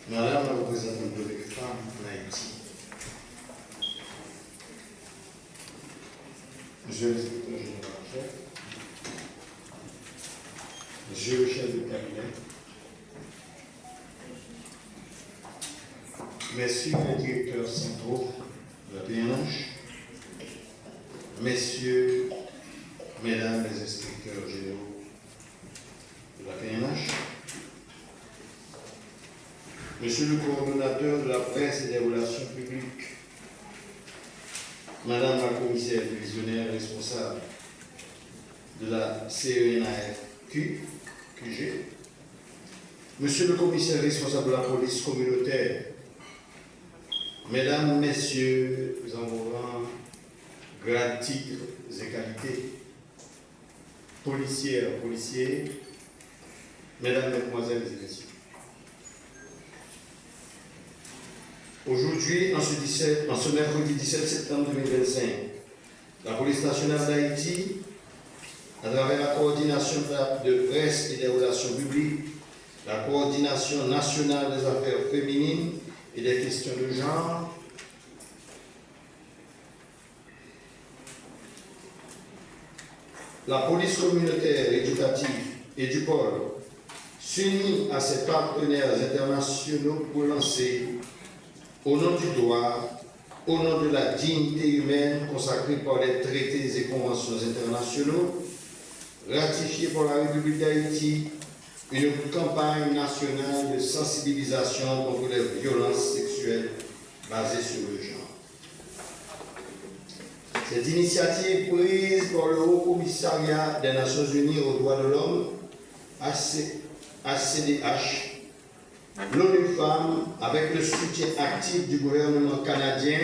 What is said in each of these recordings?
Madame la représentante de femmes en Haïti, Monsieur le secrétaire général chef, Monsieur le chef de cabinet, Messieurs les directeurs centraux de la PNH, Messieurs, Mesdames les inspecteurs généraux de la PNH, Monsieur le coordonnateur de la presse et des relations publiques, Madame la commissaire divisionnaire responsable de la CENAF-QG, Monsieur le commissaire responsable de la police communautaire, Mesdames, Messieurs, nous avons grades, titres et qualités, policières, policiers, Mesdames, Mesdemoiselles et Messieurs. Aujourd'hui, en ce mercredi 17 septembre 2025, la police nationale d'Haïti, à travers la coordination de presse et des relations publiques, la coordination nationale des affaires féminines et des questions de genre, la police communautaire éducative et du pôle s'unit à ses partenaires internationaux pour lancer, au nom du droit, au nom de la dignité humaine consacrée par les traités et conventions internationaux, ratifiés par la République d'Haïti, une campagne nationale de sensibilisation contre les violences sexuelles basées sur le genre. Cette initiative prise par le Haut Commissariat des Nations Unies aux droits de l'homme, HCDH, l'ONU Femmes, avec le soutien actif du gouvernement canadien,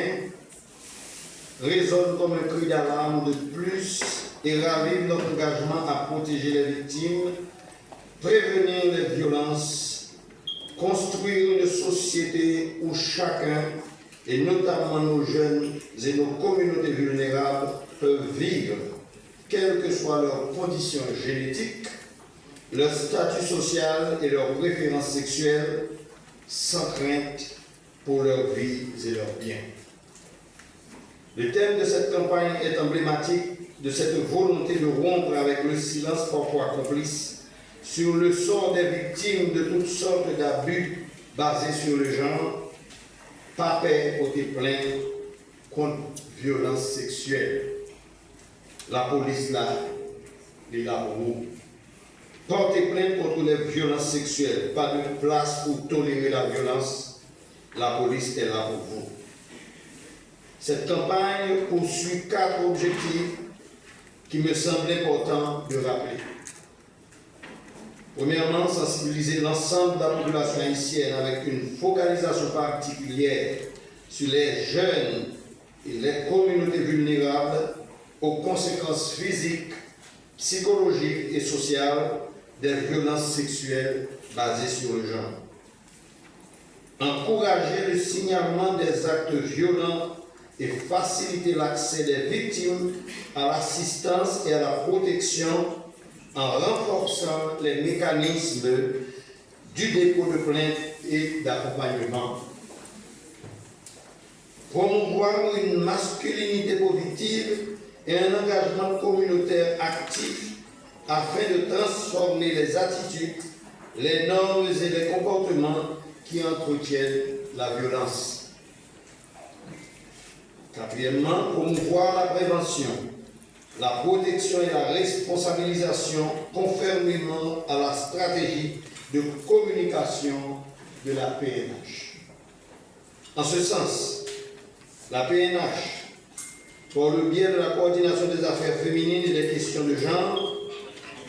résonne comme un cri d'alarme de plus et ravive notre engagement à protéger les victimes, prévenir les violences, construire une société où chacun, et notamment nos jeunes et nos communautés vulnérables, peuvent vivre, quelles que soient leurs conditions génétiques, leur statut social et leurs préférences sexuelles, sans crainte pour leur vie et leurs biens. Le thème de cette campagne est emblématique de cette volonté de rompre avec le silence parfois complice sur le sort des victimes de toutes sortes d'abus basés sur le genre, pas paix porter plainte contre violences sexuelles. La police là, est là pour vous. Portez plainte contre les violences sexuelles. Pas de place pour tolérer la violence. La police est là pour vous. Cette campagne poursuit 4 objectifs qui me semblent importants de rappeler. Premièrement, sensibiliser l'ensemble de la population haïtienne avec une focalisation particulière sur les jeunes et les communautés vulnérables aux conséquences physiques, psychologiques et sociales des violences sexuelles basées sur le genre. Encourager le signalement des actes violents et faciliter l'accès des victimes à l'assistance et à la protection en renforçant les mécanismes du dépôt de plainte et d'accompagnement. Promouvoir une masculinité positive et un engagement communautaire actif afin de transformer les attitudes, les normes et les comportements qui entretiennent la violence. Quatrièmement, promouvoir la prévention, la protection et la responsabilisation conformément à la stratégie de communication de la PNH. En ce sens, la PNH, par le biais de la coordination des affaires féminines et des questions de genre,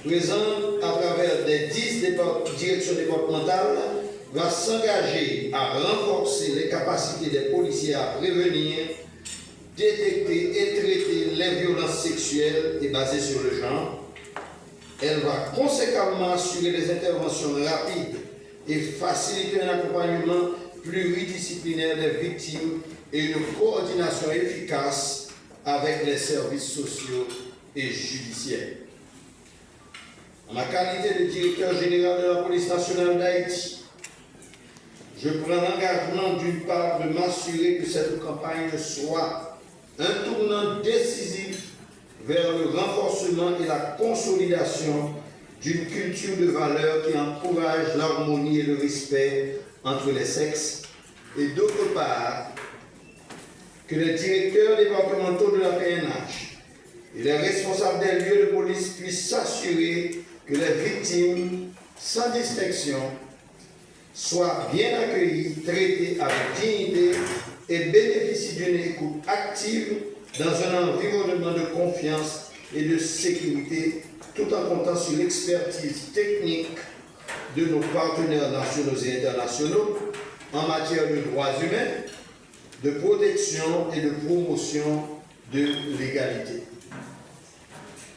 présente à travers les 10 directions départementales, va s'engager à renforcer les capacités des policiers à prévenir, détecter et traiter les violences sexuelles et basées sur le genre. Elle va conséquemment assurer des interventions rapides et faciliter un accompagnement pluridisciplinaire des victimes et une coordination efficace avec les services sociaux et judiciaires. En ma qualité de directeur général de la police nationale d'Haïti, je je prends l'engagement d'une part de m'assurer que cette campagne soit un tournant décisif vers le renforcement et la consolidation d'une culture de valeurs qui encourage l'harmonie et le respect entre les sexes, et d'autre part, que les directeurs départementaux de la PNH et les responsables des lieux de police puissent s'assurer que les victimes, sans distinction, soient bien accueillies, traitées avec dignité et bénéficient d'une écoute active dans un environnement de confiance et de sécurité, tout en comptant sur l'expertise technique de nos partenaires nationaux et internationaux en matière de droits humains, de protection et de promotion de l'égalité.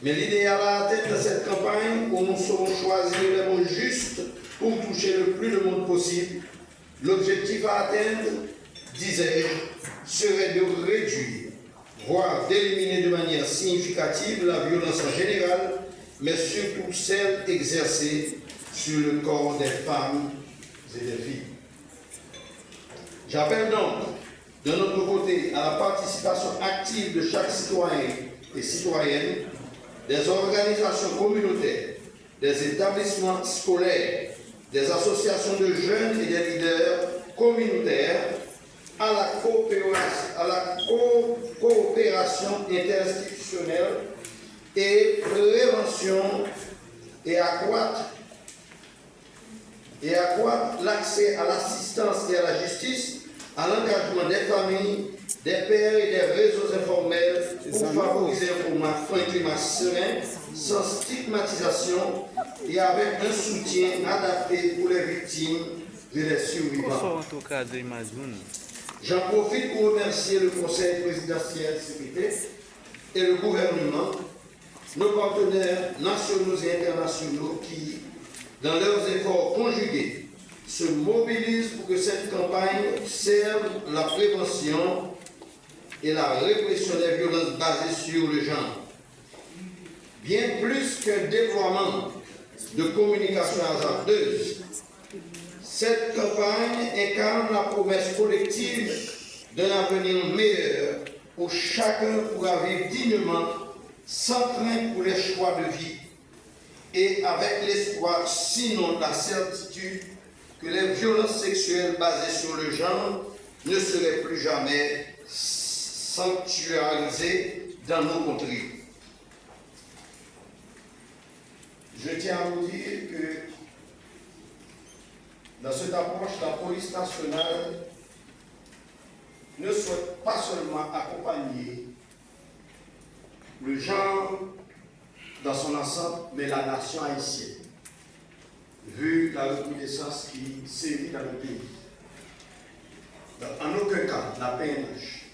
Mais l'idéal à atteindre dans cette campagne, où nous saurons choisir les mots justes pour toucher le plus de monde possible, l'objectif à atteindre, disais-je, serait de réduire, voire d'éliminer de manière significative la violence en général, mais surtout celle exercée sur le corps des femmes et des filles. J'appelle donc, de notre côté, à la participation active de chaque citoyen et citoyenne, des organisations communautaires, des établissements scolaires, des associations de jeunes et des leaders communautaires, à la coopération interinstitutionnelle et prévention et accroître l'accès à l'assistance et à la justice, à l'engagement des familles, des pères et des réseaux informels pour favoriser un climat serein, sans stigmatisation et avec un soutien adapté pour les victimes et les survivants. J'en profite pour remercier le Conseil présidentiel de sécurité et le gouvernement, nos partenaires nationaux et internationaux qui, dans leurs efforts conjugués, se mobilisent pour que cette campagne serve la prévention et la répression des violences basées sur le genre. Bien plus qu'un déploiement de communication hasardeuse, cette campagne incarne la promesse collective d'un avenir meilleur où chacun pourra vivre dignement, sans crainte pour les choix de vie et avec l'espoir, sinon la certitude, que les violences sexuelles basées sur le genre ne seraient plus jamais sanctuarisées dans nos contrées. Je tiens à vous dire que dans cette approche, la police nationale ne souhaite pas seulement accompagner le genre dans son ensemble, mais la nation haïtienne, vu la recrudescence qui sévit dans le pays. En aucun cas, la PNH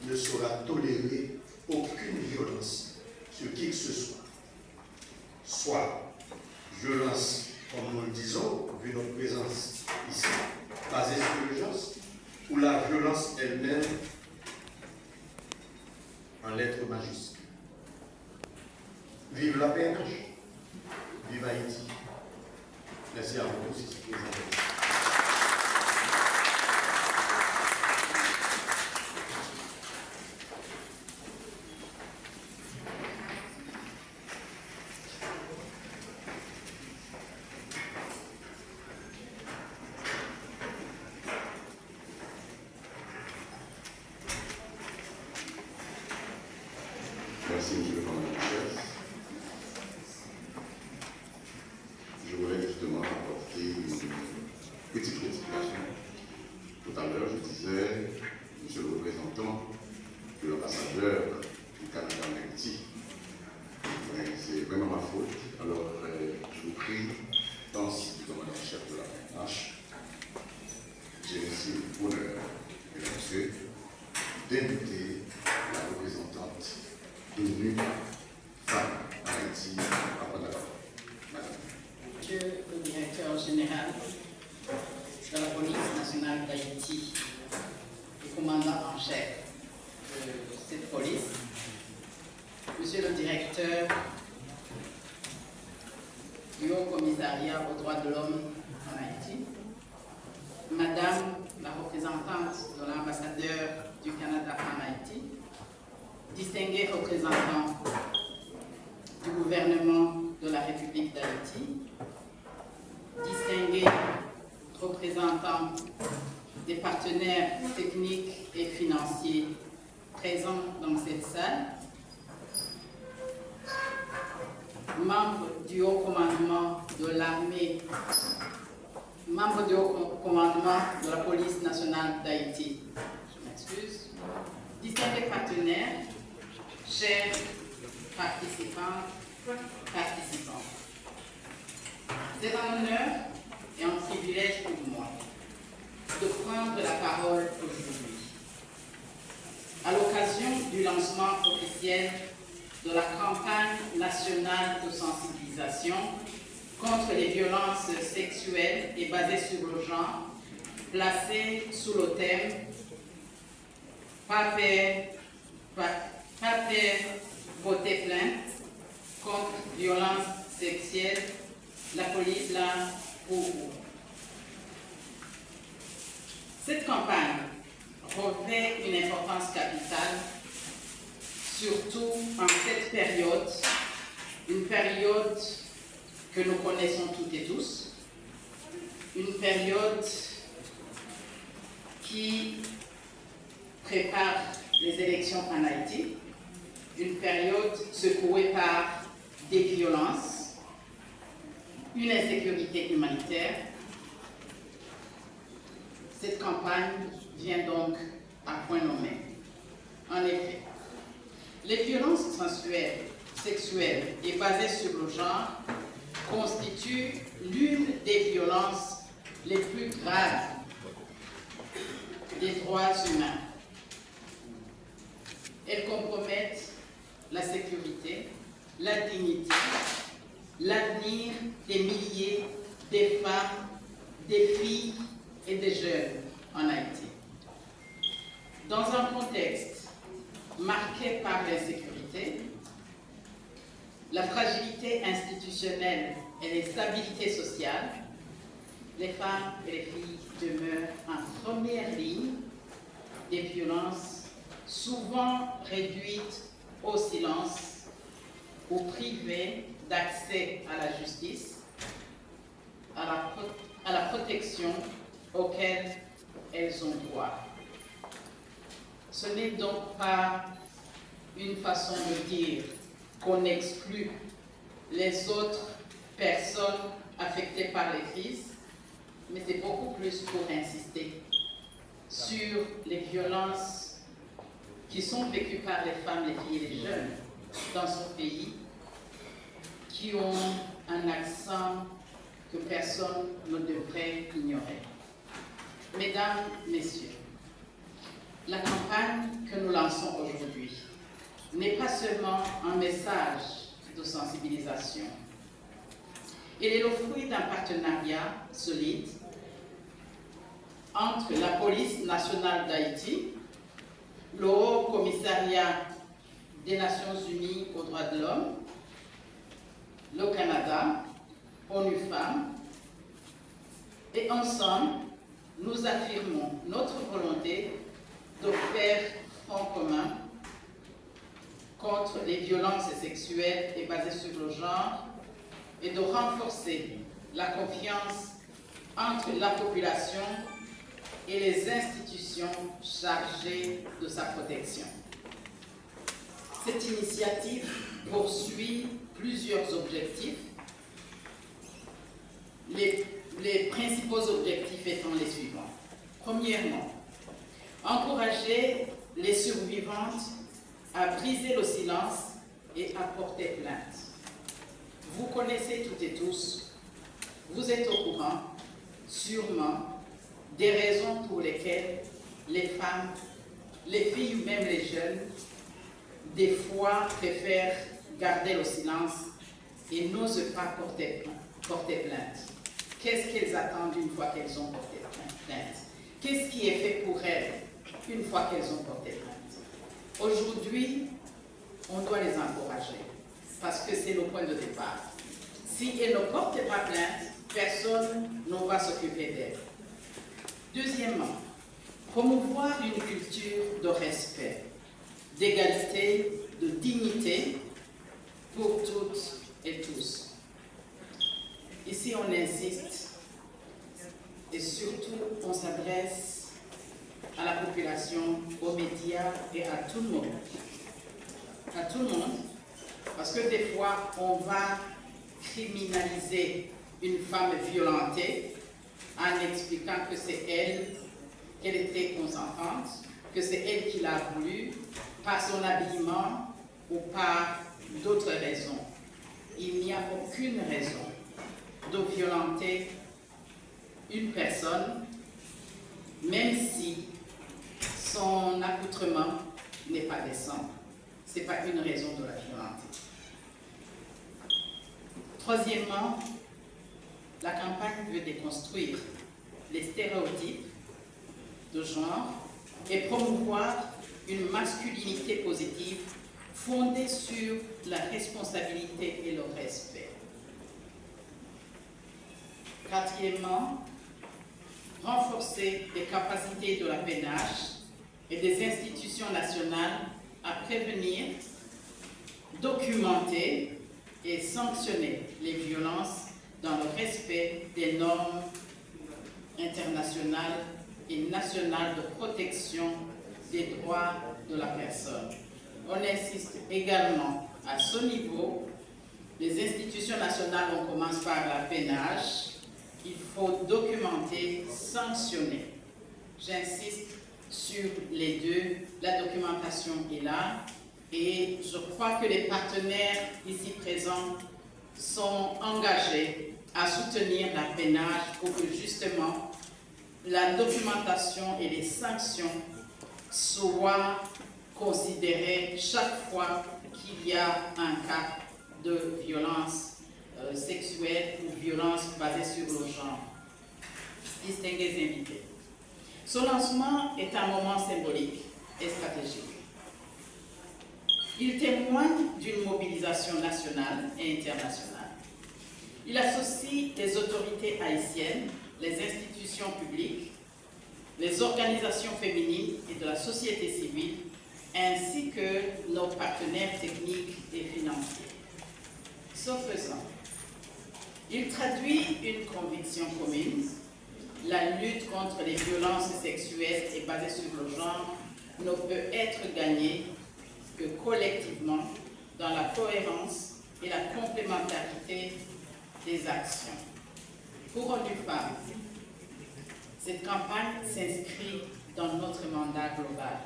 ne saura tolérer aucune violence sur qui que ce soit violence, comme nous le disons, vu notre présence ici, basée sur l'urgence, ou la violence elle-même en lettres majuscules. Vive la PNH, vive Haïti. Merci à vous aussi. Merci, monsieur le commandant. Je voulais justement apporter une petite rectification. Tout à l'heure, je disais, monsieur le représentant, que l'ambassadeur du Canada en Haïti, c'est vraiment ma faute. Alors, je vous prie, dans le commandant-chef de la PNH, j'ai reçu l'honneur, mesdames et messieurs, d'inviter la représentante de l'UNI femme Haïti à prendre la parole. Madame. Monsieur le directeur général de la police nationale d'Haïti, le commandant en chef de cette police, monsieur le directeur du Haut Commissariat aux droits de l'homme en Haïti, madame ambassadeur du Canada en Haïti, distingués représentants du gouvernement de la République d'Haïti, distingués représentants des partenaires techniques et financiers présents dans cette salle, membres du haut commandement de l'armée, membres du haut commandement de la police nationale d'Haïti, je m'excuse, distingués partenaires, chers participants, participants. C'est un honneur et un privilège pour moi de prendre la parole aujourd'hui à l'occasion du lancement officiel de la campagne nationale de sensibilisation contre les violences sexuelles et basées sur le genre, placée sous le thème « Pas peur, porter plainte contre violences sexuelles, la police là pour vous ». Cette campagne revêt une importance capitale, surtout en cette période, une période que nous connaissons toutes et tous, une période qui prépare les élections en Haïti, une période secouée par des violences, une insécurité humanitaire. Cette campagne vient donc à point nommé. En effet, les violences sexuelles et basées sur le genre constituent l'une des violences les plus graves des droits humains. Elles compromettent la sécurité, la dignité, l'avenir des milliers de femmes, des filles et des jeunes en Haïti. Dans un contexte marqué par l'insécurité, la fragilité institutionnelle et l'instabilité sociale, les femmes et les filles demeurent en première ligne des violences souvent réduites au silence ou privées d'accès à la justice, à la protection auxquelles elles ont droit. Ce n'est donc pas une façon de dire qu'on exclut les autres personnes affectées par les crises, mais c'est beaucoup plus pour insister sur les violences qui sont vécues par les femmes, les filles et les jeunes dans ce pays, qui ont un accent que personne ne devrait ignorer. Mesdames, Messieurs, la campagne que nous lançons aujourd'hui n'est pas seulement un message de sensibilisation. Elle est le fruit d'un partenariat solide entre la Police nationale d'Haïti, le Haut Commissariat des Nations Unies aux droits de l'homme, le Canada, ONU Femmes, et ensemble, nous affirmons notre volonté de faire front commun contre les violences sexuelles et basées sur le genre et de renforcer la confiance entre la population et les institutions chargées de sa protection. Cette initiative poursuit plusieurs objectifs, les principaux objectifs étant les suivants. Premièrement, encourager les survivantes à briser le silence et à porter plainte. Vous connaissez toutes et tous, vous êtes au courant, sûrement, des raisons pour lesquelles les femmes, les filles ou même les jeunes, des fois préfèrent garder le silence et n'osent pas porter plainte. Qu'est-ce qu'elles attendent une fois qu'elles ont porté plainte? Qu'est-ce qui est fait pour elles une fois qu'elles ont porté plainte? Aujourd'hui, on doit les encourager parce que c'est le point de départ. Si elles ne portent pas plainte, personne ne va s'occuper d'elles. Deuxièmement, Promouvoir une culture de respect, d'égalité, de dignité pour toutes et tous. Ici, on insiste et surtout, on s'adresse à la population, aux médias et à tout le monde. À tout le monde, parce que des fois, on va criminaliser une femme violentée en expliquant que c'est elle, qu'elle était consentante, que c'est elle qui l'a voulu, par son habillement ou par d'autres raisons. Il n'y a aucune raison de violenter une personne, même si son accoutrement n'est pas décent. Ce n'est pas une raison de la violenter. Troisièmement, la campagne veut déconstruire les stéréotypes de genre et promouvoir une masculinité positive fondée sur la responsabilité et le respect. Quatrièmement, renforcer les capacités de la PNH et des institutions nationales à prévenir, documenter et sanctionner les violences dans le respect des normes internationales et nationales de protection des droits de la personne. On insiste également à ce niveau, les institutions nationales, on commence par la PNH, il faut documenter, sanctionner. J'insiste sur les deux, la documentation est là et je crois que les partenaires ici présents sont engagés à soutenir la PNH pour que justement la documentation et les sanctions soient considérées chaque fois qu'il y a un cas de violence sexuelle ou violence basée sur le genre. Distingués invités. Son lancement est un moment symbolique et stratégique. Il témoigne d'une mobilisation nationale et internationale. Il associe les autorités haïtiennes, les institutions publiques, les organisations féminines et de la société civile, ainsi que nos partenaires techniques et financiers. Ce faisant, il traduit une conviction commune. La lutte contre les violences sexuelles et basée sur le genre ne peut être gagnée que collectivement dans la cohérence et la complémentarité des actions. Pour ONU Femmes, cette campagne s'inscrit dans notre mandat global.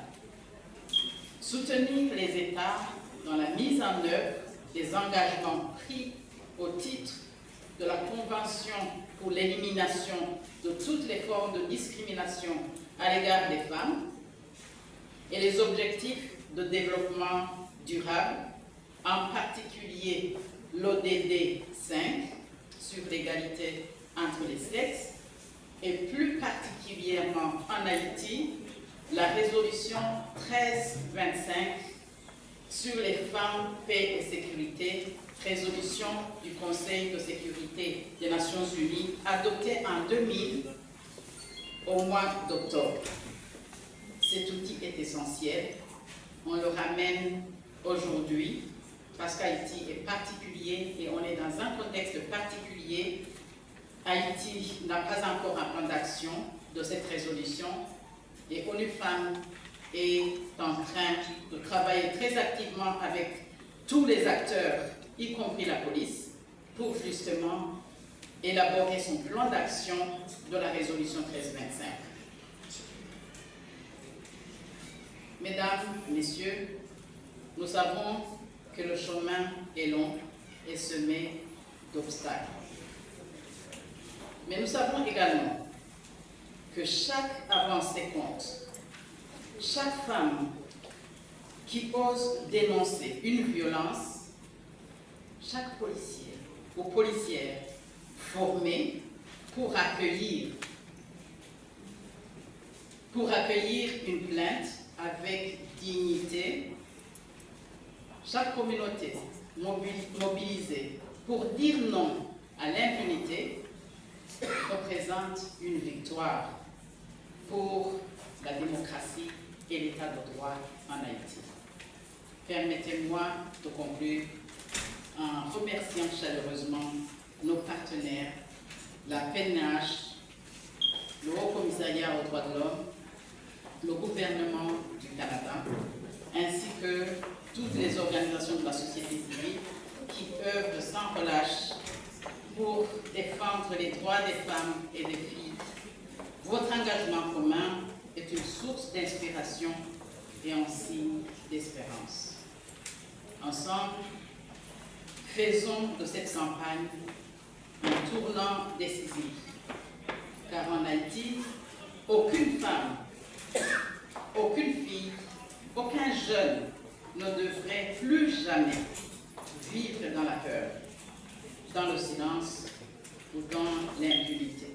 Soutenir les États dans la mise en œuvre des engagements pris au titre de la Convention pour l'élimination de toutes les formes de discrimination à l'égard des femmes et les objectifs de développement durable, en particulier l'ODD 5 sur l'égalité entre les sexes et plus particulièrement en Haïti, la résolution 1325 sur les femmes, paix et sécurité, résolution du Conseil de sécurité des Nations Unies adoptée en 2000 au mois d'octobre. Cet outil est essentiel. On le ramène aujourd'hui parce qu'Haïti est particulier et on est dans un contexte particulier. Haïti n'a pas encore un plan d'action de cette résolution et ONU Femmes est en train de travailler très activement avec tous les acteurs, y compris la police, pour justement élaborer son plan d'action de la résolution 1325. Mesdames, Messieurs, nous savons que le chemin est long et semé d'obstacles. Mais nous savons également que chaque avancée compte. Chaque femme qui ose dénoncer une violence, chaque policier ou policière formé pour accueillir une plainte avec dignité, chaque communauté mobilisée pour dire non à l'impunité représente une victoire pour la démocratie et l'état de droit en Haïti. Permettez-moi de conclure en remerciant chaleureusement nos partenaires, la PNH, le Haut Commissariat aux droits de l'homme, le gouvernement du Canada, ainsi que toutes les organisations de la société civile qui œuvrent sans relâche pour défendre les droits des femmes et des filles. Votre engagement commun est une source d'inspiration et un signe d'espérance. Ensemble, faisons de cette campagne un tournant décisif, car en Haïti, aucune femme, aucune fille, aucun jeune ne devrait plus jamais vivre dans la peur, dans le silence ou dans l'impunité.